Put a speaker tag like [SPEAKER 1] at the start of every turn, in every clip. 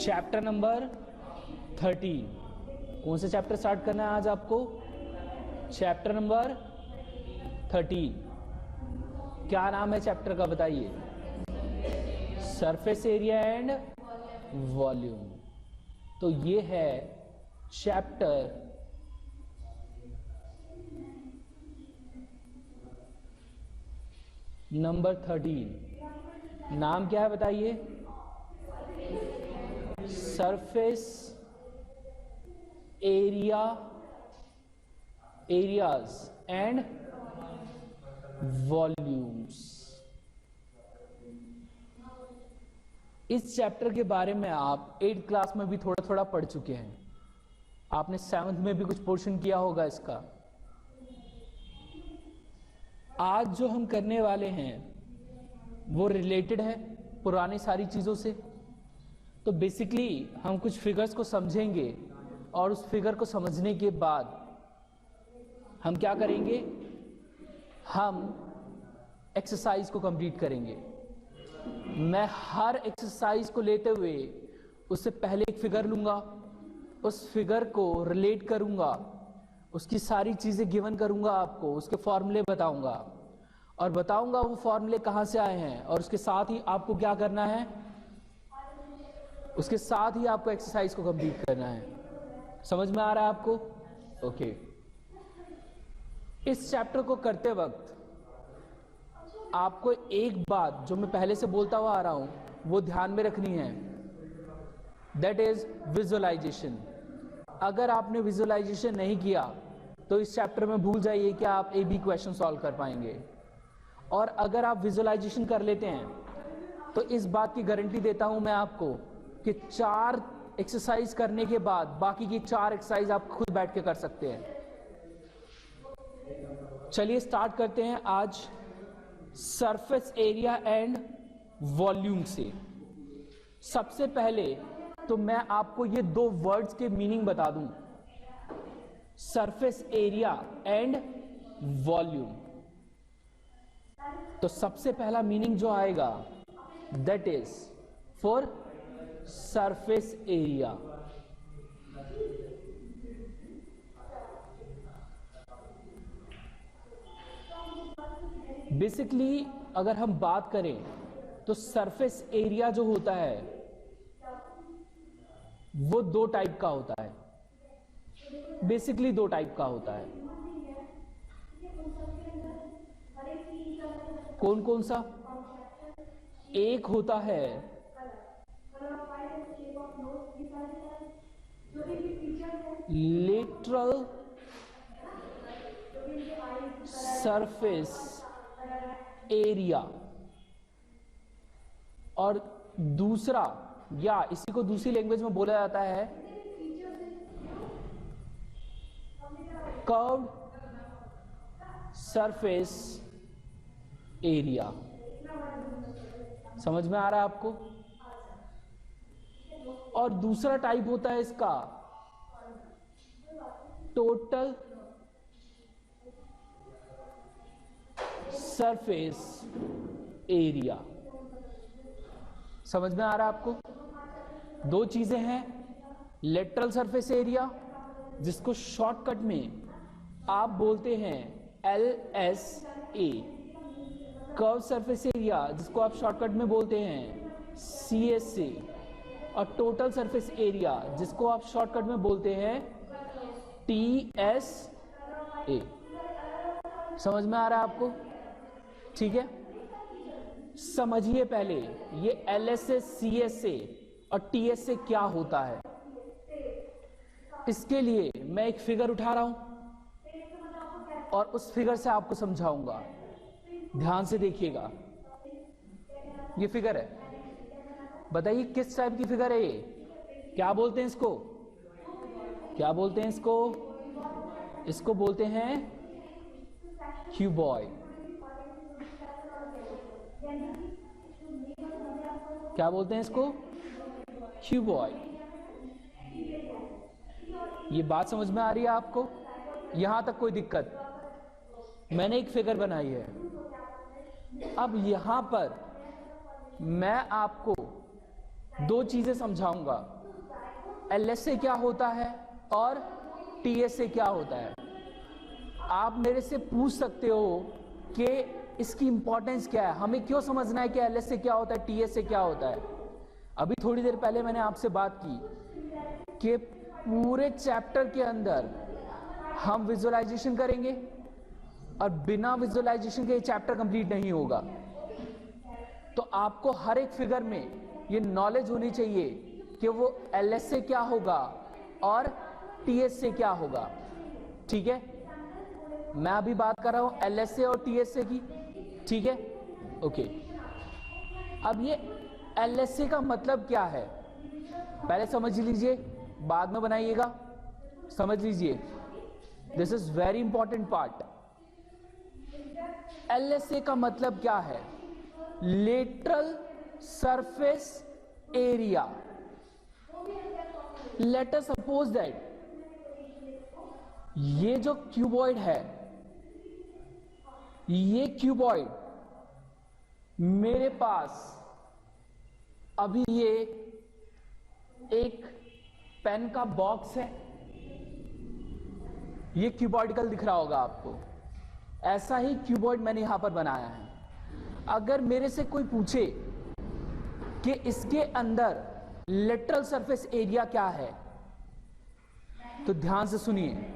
[SPEAKER 1] Chapter number 13। कौन सा chapter start करना है आज आपको? Chapter number 13। क्या नाम है चैप्टर का बताइए? Surface area and volume. तो ये है चैप्टर नंबर 13। नाम क्या है बताइए? Surface areas and volumes. इस चैप्टर के बारे में आप 8th क्लास में भी थोड़ा थोड़ा पढ़ चुके हैं। आपने 7th में भी कुछ पोर्शन किया होगा इसका। आज जो हम करने वाले हैं वो रिलेटेड है पुरानी सारी चीज़ों से। तो बेसिकली हम कुछ फिगर्स को समझेंगे और उस फिगर को समझने के बाद हम क्या करेंगे? हम एक्सरसाइज को कंप्लीट करेंगे। मैं हर एक्सरसाइज को लेते हुए उससे पहले एक फिगर लूँगा, उस फिगर को रिलेट करूँगा, उसकी सारी चीज़ें गिवन करूँगा आपको, उसके फॉर्मूले बताऊँगा और बताऊँगा वो फॉर्मूले कहाँ से आए हैं। और उसके साथ ही आपको क्या करना है? उसके साथ ही आपको एक्सरसाइज को कंप्लीट करना है। समझ में आ रहा है आपको? ओके। इस चैप्टर को करते वक्त आपको एक बात जो मैं पहले से बोलता हुआ आ रहा हूं वो ध्यान में रखनी है, दैट इज विजुअलाइजेशन। अगर आपने विजुअलाइजेशन नहीं किया तो इस चैप्टर में भूल जाइए कि आप ए बी क्वेश्चन सॉल्व कर पाएंगे। और अगर आप विजुअलाइजेशन कर लेते हैं तो इस बात की गारंटी देता हूं मैं आपको कि 4 एक्सरसाइज करने के बाद बाकी की 4 एक्सरसाइज आप खुद बैठ के कर सकते हैं। चलिए स्टार्ट करते हैं आज सरफेस एरिया एंड वॉल्यूम से। सबसे पहले तो मैं आपको ये 2 वर्ड्स के मीनिंग बता दूं, सरफेस एरिया एंड वॉल्यूम। तो सबसे पहला मीनिंग जो आएगा that is for surface area. Basically अगर हम बात करें तो सरफेस एरिया जो होता है वो 2 टाइप का होता है। बेसिकली 2 टाइप का होता है। कौन कौन सा? एक होता है लेटरल सरफेस एरिया और दूसरा, या इसी को दूसरी लैंग्वेज में बोला जाता है कर्व्ड सरफेस एरिया। समझ में आ रहा है आपको? और दूसरा टाइप होता है इसका टोटल सरफेस एरिया। समझ में आ रहा है आपको? 2 चीजें हैं, लेटरल सरफेस एरिया जिसको शॉर्टकट में आप बोलते हैं LSA, कर्व सरफेस एरिया जिसको आप शॉर्टकट में बोलते हैं CSA, और टोटल सरफेस एरिया जिसको आप शॉर्टकट में बोलते हैं TSA। समझ में आ रहा है आपको? ठीक है, समझिए पहले ये LSA, CSA और TSA क्या होता है। इसके लिए मैं एक फिगर उठा रहा हूं और उस फिगर से आपको समझाऊंगा। ध्यान से देखिएगा। ये फिगर है, बताइए किस टाइप की फिगर है ये? क्या बोलते हैं इसको? क्या बोलते हैं इसको? इसको बोलते हैं क्यूबॉइड। क्या बोलते हैं इसको? क्यूबॉइड। ये बात समझ में आ रही है आपको? यहां तक कोई दिक्कत? मैंने एक फिगर बनाई है। अब यहां पर मैं आपको दो चीजें समझाऊंगा, एलएसए क्या होता है और टीएसए क्या होता है। आप मेरे से पूछ सकते हो कि इसकी इंपॉर्टेंस क्या है, हमें क्यों समझना है कि एलएसए क्या होता है, टीएसए क्या होता है। अभी थोड़ी देर पहले मैंने आपसे बात की कि पूरे चैप्टर के अंदर हम विजुअलाइजेशन करेंगे और बिना विजुअलाइजेशन के ये चैप्टर कंप्लीट नहीं होगा। तो आपको हर एक फिगर में ये नॉलेज होनी चाहिए कि वो एलएसए क्या होगा और टीएसए क्या होगा। ठीक है, मैं अभी बात कर रहा हूं एलएसए और टीएसए की। ठीक है, ओके। अब ये एलएसए का मतलब क्या है पहले समझ लीजिए, बाद में बनाइएगा। समझ लीजिए, this is very important part. LSA का मतलब क्या है? Lateral surface area. Let us suppose that ये जो क्यूबॉइड है, ये क्यूबॉइड मेरे पास अभी ये एक पेन का बॉक्स है, ये क्यूबॉइडिकल दिख रहा होगा आपको। ऐसा ही क्यूबॉइड मैंने यहां पर बनाया है। अगर मेरे से कोई पूछे कि इसके अंदर लेटरल सरफेस एरिया क्या है, तो ध्यान से सुनिए,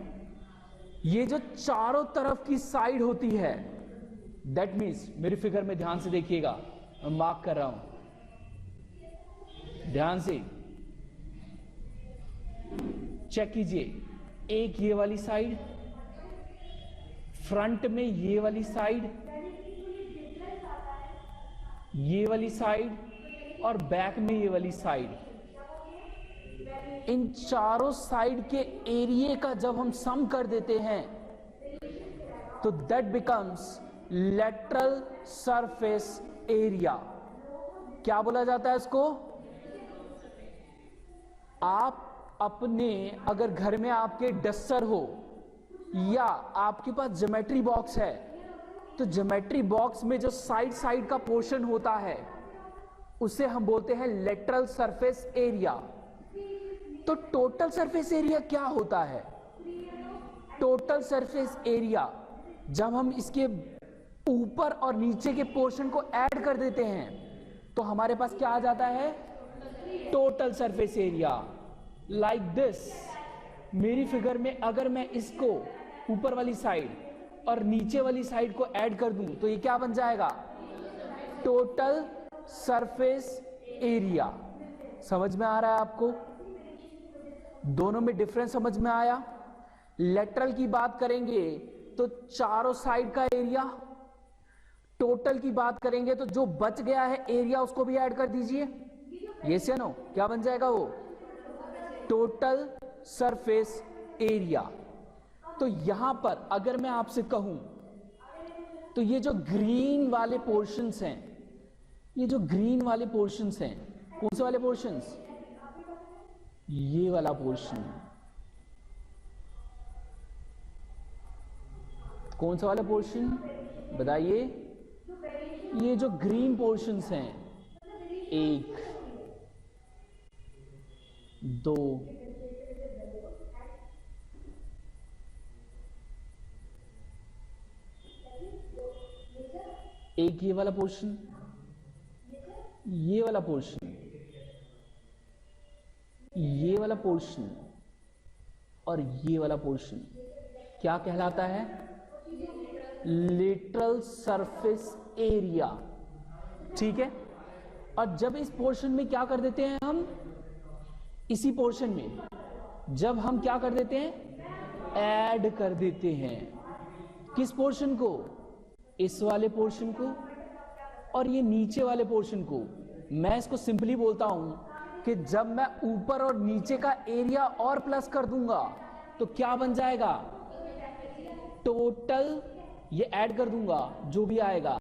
[SPEAKER 1] ये जो चारों तरफ की साइड होती है, दैट मीन्स, मेरी फिगर में ध्यान से देखिएगा, मैं मार्क कर रहा हूं ध्यान से चेक कीजिए। एक ये वाली साइड, फ्रंट में ये वाली साइड, ये वाली साइड और बैक में ये वाली साइड। इन चारों साइड के एरिया का जब हम सम कर देते हैं तो that becomes lateral surface area. क्या बोला जाता है इसको? आप अपने, अगर घर में आपके डस्टर हो या आपके पास ज्योमेट्री बॉक्स है, तो ज्योमेट्री बॉक्स में जो साइड का पोर्शन होता है उसे हम बोलते हैं लेटरल सरफेस एरिया। तो टोटल सरफेस एरिया क्या होता है? टोटल सरफेस एरिया जब हम इसके ऊपर और नीचे के पोर्शन को ऐड कर देते हैं तो हमारे पास क्या आ जाता है? Total surface area. Like this, मेरी फिगर में अगर मैं इसको ऊपर वाली साइड और नीचे वाली साइड को ऐड कर दूं तो ये क्या बन जाएगा? Total surface area. समझ में आ रहा है आपको? दोनों में डिफरेंस समझ में आया? लेटरल की बात करेंगे तो चारों साइड का एरिया, टोटल की बात करेंगे तो जो बच गया है एरिया उसको भी ऐड कर दीजिए। यस या नो? क्या बन जाएगा वो? Total surface area. तो यहां पर अगर मैं आपसे कहूं तो ये जो ग्रीन वाले पोर्शंस हैं, ये जो ग्रीन वाले पोर्शंस हैं, कौन से वाले पोर्शंस? ये वाला पोर्शन। कौन सा वाला पोर्शन बताइए? ये जो ग्रीन पोर्शंस हैं, 1 2 एक ये वाला पोर्शन, ये वाला पोर्शन, ये वाला पोर्शन और ये वाला पोर्शन क्या कहलाता है? Lateral surface area. ठीक है, और जब इस पोर्शन में क्या कर देते हैं हम, इसी पोर्शन में जब हम क्या कर देते हैं, ऐड कर देते हैं किस पोर्शन को? इस वाले पोर्शन को और ये नीचे वाले पोर्शन को। मैं इसको सिंपली बोलता हूं कि जब मैं ऊपर और नीचे का एरिया और प्लस कर दूंगा तो क्या बन जाएगा? टोटल, ये ऐड कर दूंगा जो भी आएगा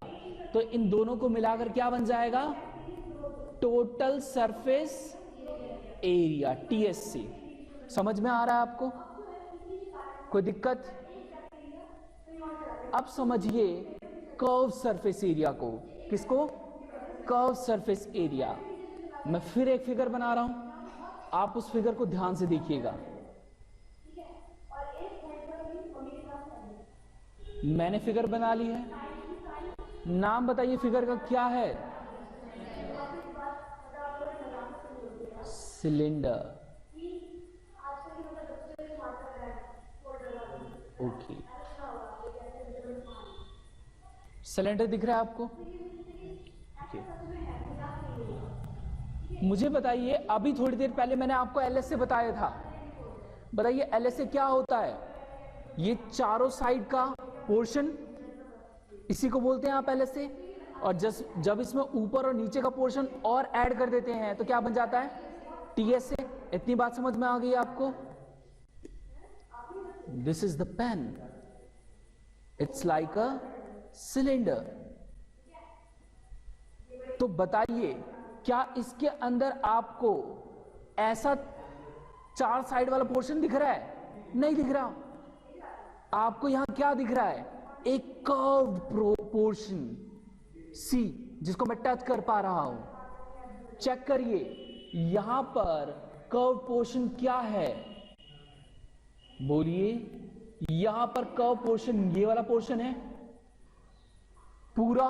[SPEAKER 1] तो इन दोनों को मिलाकर क्या बन जाएगा? Total surface area, TSC. समझ में आ रहा है आपको? कोई दिक्कत? अब समझिए कर्व सरफेस एरिया को। किसको? Curve surface area. मैं फिर एक फिगर बना रहा हूं, आप उस फिगर को ध्यान से देखिएगा। मैंने फिगर बना ली है, नाम बताइए फिगर का क्या है? सिलेंडर। ओके, सिलेंडर दिख रहा है आपको? ओके, मुझे बताइए, अभी थोड़ी देर पहले मैंने आपको एलएसए बताया था, बताइए एलएसए क्या होता है? ये चारों साइड का पोर्शन, इसी को बोलते हैं आप एलएसए। और जब इसमें ऊपर और नीचे का पोर्शन और ऐड कर देते हैं तो क्या बन जाता है? टीएसए। इतनी बात समझ में आ गई आपको? This is the pen, it's like a cylinder. तो बताइए, क्या इसके अंदर आपको ऐसा चार साइड वाला पोर्शन दिख रहा है? नहीं दिख रहा। आपको यहां क्या दिख रहा है? एक कर्व्ड पोर्शन सी, जिसको मैं टच कर पा रहा हूं। चेक करिए, यहां पर कर्व पोर्शन क्या है? बोलिए, यहां पर कर्व पोर्शन ये वाला पोर्शन है, पूरा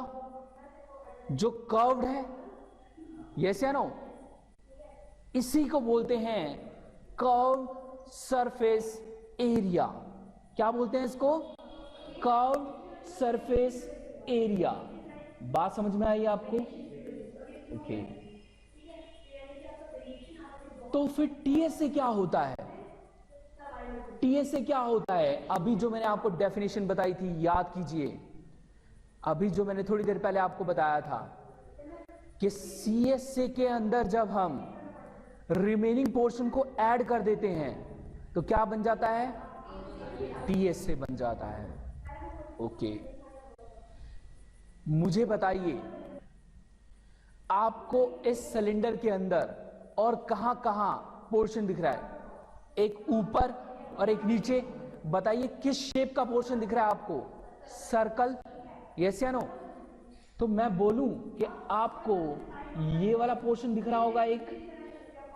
[SPEAKER 1] जो कर्व्ड है, यस या नो? इसी को बोलते हैं कर्व सरफेस एरिया। क्या बोलते हैं इसको? Curve surface area. बात समझ में आई आपको? ओके, तो फिर टीएसए क्या होता है? टीएसए क्या होता है? अभी जो मैंने आपको डेफिनेशन बताई थी, याद कीजिए। अभी जो मैंने थोड़ी देर पहले आपको बताया था कि सीएसए के अंदर जब हम रिमेनिंग पोर्शन को ऐड कर देते हैं तो क्या बन जाता है? टीएसए बन जाता है। ओके, मुझे बताइए, आपको इस सिलेंडर के अंदर और कहां कहां पोर्शन दिख रहा है? एक ऊपर और एक नीचे। बताइए किस शेप का पोर्शन दिख रहा है आपको? सर्कल, यस या नो? तो मैं बोलूं कि आपको ये वाला पोर्शन दिख रहा होगा एक,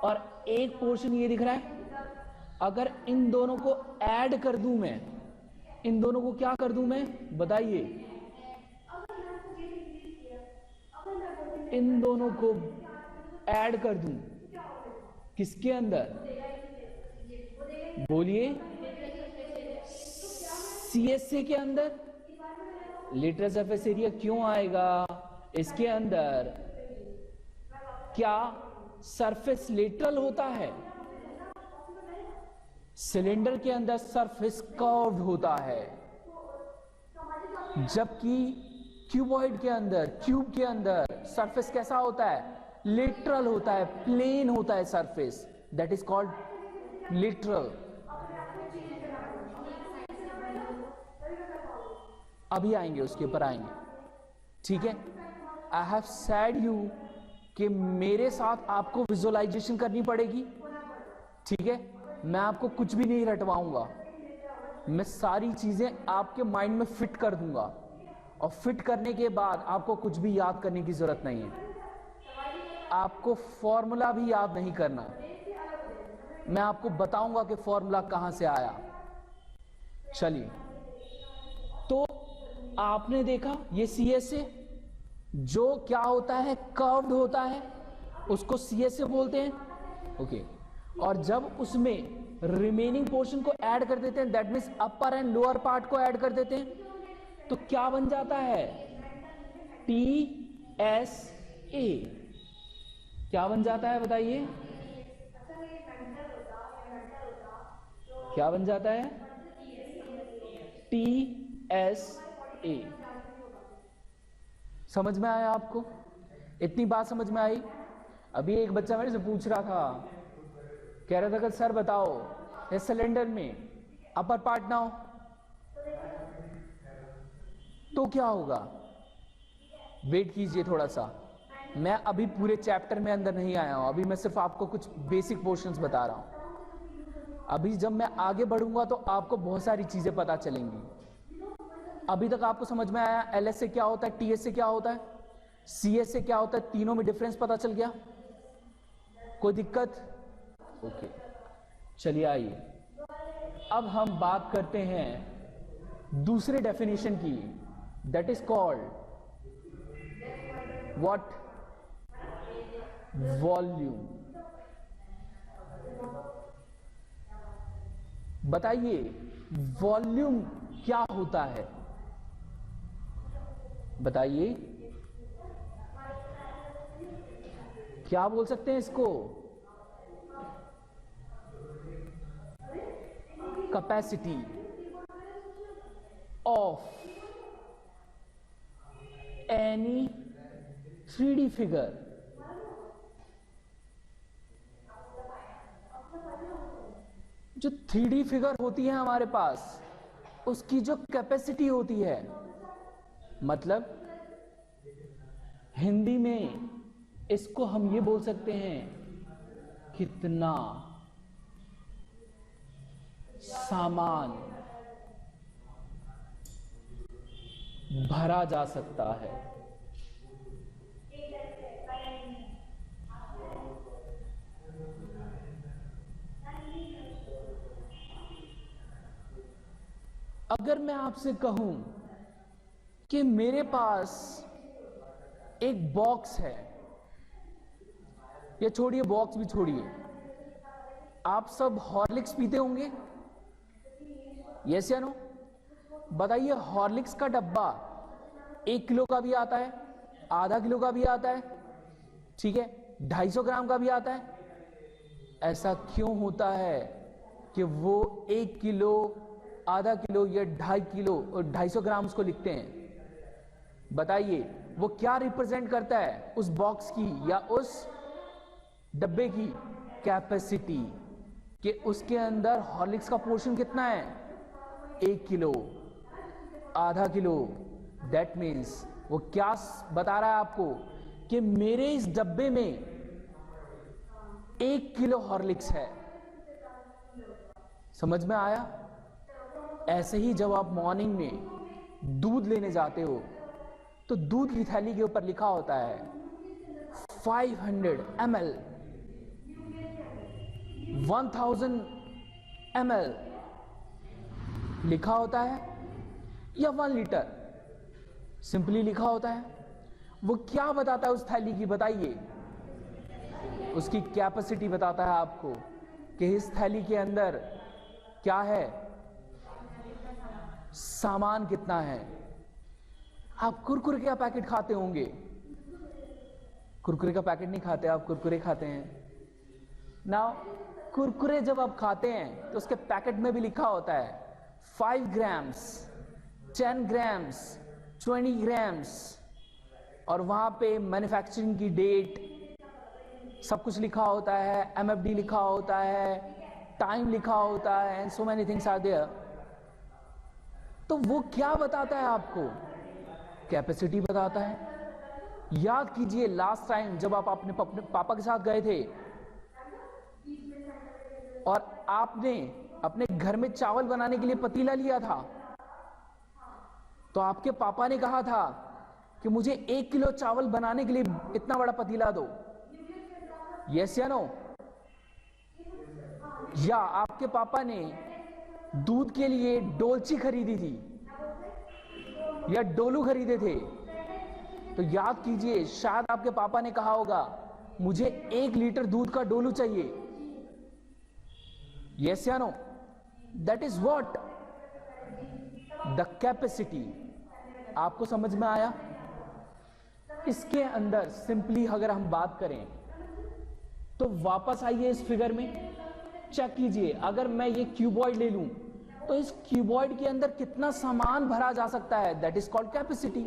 [SPEAKER 1] और एक पोर्शन ये दिख रहा है। अगर इन दोनों को ऐड कर दूं मैं, इन दोनों को क्या कर दूं मैं? बताइए, इन दोनों को ऐड कर दूं किसके अंदर? बोलिए, सीएसए के अंदर। लेटरल सरफेस एरिया क्यों आएगा इसके अंदर? क्या सरफेस लेटरल होता है? सिलेंडर के अंदर सरफेस कर्व्ड होता है, जबकि क्यूबॉइड के अंदर, क्यूब के अंदर सरफेस कैसा होता है? लेटरल होता है, प्लेन होता है surface. That is called lateral. अभी आएंगे, उसके ऊपर आएंगे, ठीक है? आई हैव सेड यू कि मेरे साथ आपको विजुअलाइजेशन करनी पड़ेगी, ठीक है? मैं आपको कुछ भी नहीं रटवाऊंगा, मैं सारी चीजें आपके माइंड में फिट कर दूंगा, और फिट करने के बाद आपको कुछ भी याद करने की जरूरत नहीं है। आपको फॉर्मूला भी याद नहीं करना, मैं आपको बताऊंगा कि फॉर्मूला कहां से आया। चलिए, तो आपने देखा ये सीएसए जो क्या होता है? कर्व्ड होता है, उसको सीएसए बोलते हैं। ओके, और जब उसमें रिमेनिंग पोर्शन को ऐड कर देते हैं, that means upper and lower part को ऐड कर देते हैं, तो क्या बन जाता है? T S A. क्या बन जाता है बताइए? क्या बन जाता है? T S A. समझ में आया आपको? इतनी बात समझ में आई? अभी एक बच्चा मेरे से पूछ रहा था, कह रहा था कि सर बताओ, इस सिलेंडर में अपर पार्ट ना हो तो क्या होगा? वेट कीजिए थोड़ा सा, मैं अभी पूरे चैप्टर में अंदर नहीं आया हूं, अभी मैं सिर्फ आपको कुछ बेसिक पोर्शंस बता रहा हूं। अभी जब मैं आगे बढ़ूंगा तो आपको बहुत सारी चीजें पता चलेंगी। अभी तक आपको समझ में आया एलएसए क्या होता है, टीएसए क्या होता है, सीएसए क्या होता है? तीनों में डिफरेंस पता चल गया? कोई दिक्कत? ओके, चलिए आइए अब हम बात करते हैं दूसरे डेफिनेशन की, that is called what? Volume. बताइए वॉल्यूम क्या होता है? बताइए क्या बोल सकते हैं इसको? Capacity of any 3D figure. जो 3D फिगर होती है हमारे पास, उसकी जो कैपेसिटी होती है, मतलब हिंदी में इसको हम ये बोल सकते हैं, कितना सामान भरा जा सकता है। अगर मैं आपसे कहूं कि मेरे पास एक बॉक्स है, ये छोड़िए, बॉक्स भी छोड़िए, आप सब हॉर्लिक्स पीते होंगे, यस या नो? बताइए हॉर्लिक्स का डब्बा 1 किलो का भी आता है, आधा किलो का भी आता है, ठीक है, 250 ग्राम का भी आता है। ऐसा क्यों होता है कि वो 1 किलो, आधा किलो या 2.5 किलो और 250 ग्राम उसको लिखते हैं? बताइए वो क्या रिप्रेजेंट करता है उस बॉक्स की या उस डब्बे की? कैपेसिटी, कि उसके अंदर हॉर्लिक्स का पोर्शन कितना है? 1 किलो, आधा किलो। दैट मीन्स वो क्या बता रहा है आपको कि मेरे इस डब्बे में 1 किलो हॉर्लिक्स है। समझ में आया? ऐसे ही जब आप मॉर्निंग में दूध लेने जाते हो तो दूध की थैली के ऊपर लिखा होता है 500 ml, 1000 ml लिखा होता है, या 1 लीटर सिंपली लिखा होता है। वो क्या बताता है उस थैली की? बताइए। उसकी कैपेसिटी बताता है आपको कि इस थैली के अंदर क्या है, सामान कितना है। आप कुरकुरे का पैकेट खाते होंगे, कुरकुरे का पैकेट नहीं खाते आप, कुरकुरे खाते हैं ना। कुरकुरे जब आप खाते हैं तो उसके पैकेट में भी लिखा होता है 5 ग्राम्स, 10 ग्राम्स, 20 ग्राम्स, और वहां पे मैन्युफैक्चरिंग की डेट सब कुछ लिखा होता है, MFD लिखा होता है, टाइम लिखा होता है, and so many things are there. तो वो क्या बताता है आपको? कैपेसिटी बताता है। याद कीजिए लास्ट टाइम जब आप अपने पापा के साथ गए थे और आपने अपने घर में चावल बनाने के लिए पतीला लिया था, तो आपके पापा ने कहा था कि मुझे 1 किलो चावल बनाने के लिए इतना बड़ा पतीला दो, यस या नो? या आपके पापा ने दूध के लिए डोलची खरीदी थी या डोलू खरीदे थे, तो याद कीजिए शायद आपके पापा ने कहा होगा मुझे 1 लीटर दूध का डोलू चाहिए, यस या no? That is what? The capacity. आपको समझ में आया? इसके अंदर सिंपली अगर हम बात करें तो वापस आइए इस फिगर में, चेक कीजिए। अगर मैं ये क्यूबॉइड ले लूं तो इस क्यूबॉइड के अंदर कितना सामान भरा जा सकता है? That is called capacity.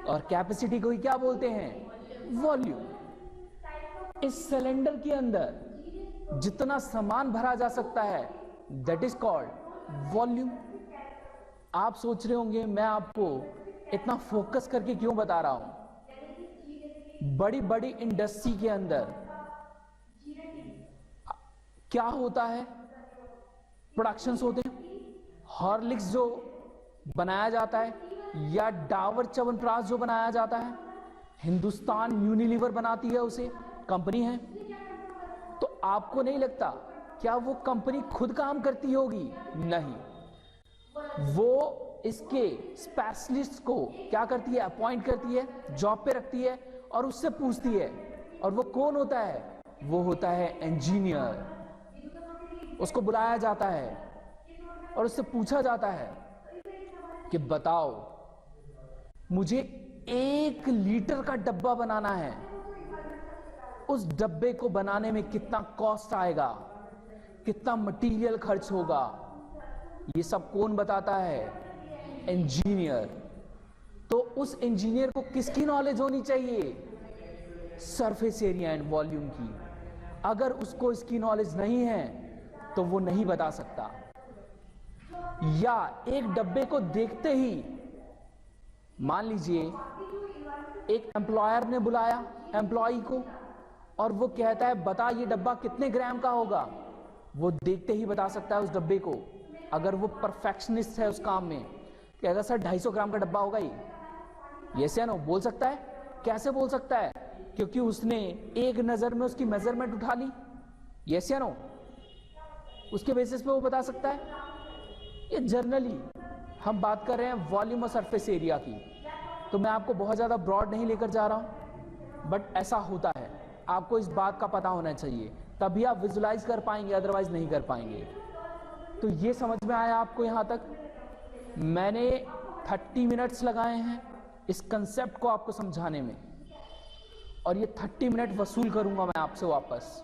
[SPEAKER 1] और कैपेसिटी को ही क्या बोलते हैं? वॉल्यूम। इस सिलेंडर के अंदर जितना सामान भरा जा सकता है दैट इज कॉल्ड वॉल्यूम। आप सोच रहे होंगे मैं आपको इतना फोकस करके क्यों बता रहा हूं? बड़ी बड़ी इंडस्ट्री के अंदर क्या होता है? प्रोडक्शंस होते हैं। हॉर्लिक्स जो बनाया जाता है या डाबर च्यवनप्राश जो बनाया जाता है, हिंदुस्तान यूनिलीवर बनाती है उसे, कंपनी है। आपको नहीं लगता क्या वो कंपनी खुद काम करती होगी? नहीं, वो इसके स्पेशलिस्ट को क्या करती है? अपॉइंट करती है, जॉब पे रखती है और उससे पूछती है। और वो कौन होता है? वो होता है इंजीनियर। उसको बुलाया जाता है और उससे पूछा जाता है कि बताओ, मुझे 1 लीटर का डब्बा बनाना है, उस डब्बे को बनाने में कितना कॉस्ट आएगा, कितना मटेरियल खर्च होगा? ये सब कौन बताता है? इंजीनियर। तो उस इंजीनियर को किसकी नॉलेज होनी चाहिए? सरफेस एरिया एंड वॉल्यूम की। अगर उसको इसकी नॉलेज नहीं है तो वो नहीं बता सकता। या एक डब्बे को देखते ही, मान लीजिए एक एम्प्लॉयर ने बुलाया एम्प्लॉई को और वो कहता है बता ये डब्बा कितने ग्राम का होगा। वो देखते ही बता सकता है उस डब्बे को, अगर वो परफेक्शनिस्ट है उस काम में। कहेगा सर 250 ग्राम का डब्बा होगा ये, यस या नो बोल सकता है। कैसे बोल सकता है? क्योंकि उसने एक नजर में उसकी मेजरमेंट उठा ली, यस या नो, उसके बेसिस पे वो बता सकता है। ये जनरली हम बात कर रहे हैं वॉल्यूम और सरफेस एरिया की, तो मैं आपको बहुत ज्यादा ब्रॉड नहीं लेकर जा रहा हूं, बट ऐसा होता है। आपको इस बात का पता होना चाहिए, तभी आप विजुलाइज कर पाएंगे, अदरवाइज नहीं कर पाएंगे। तो ये समझ में आया आपको? यहां तक मैंने 30 मिनट्स लगाए हैं इस कंसेप्ट को आपको समझाने में, और ये 30 मिनट वसूल करूंगा मैं आपसे वापस।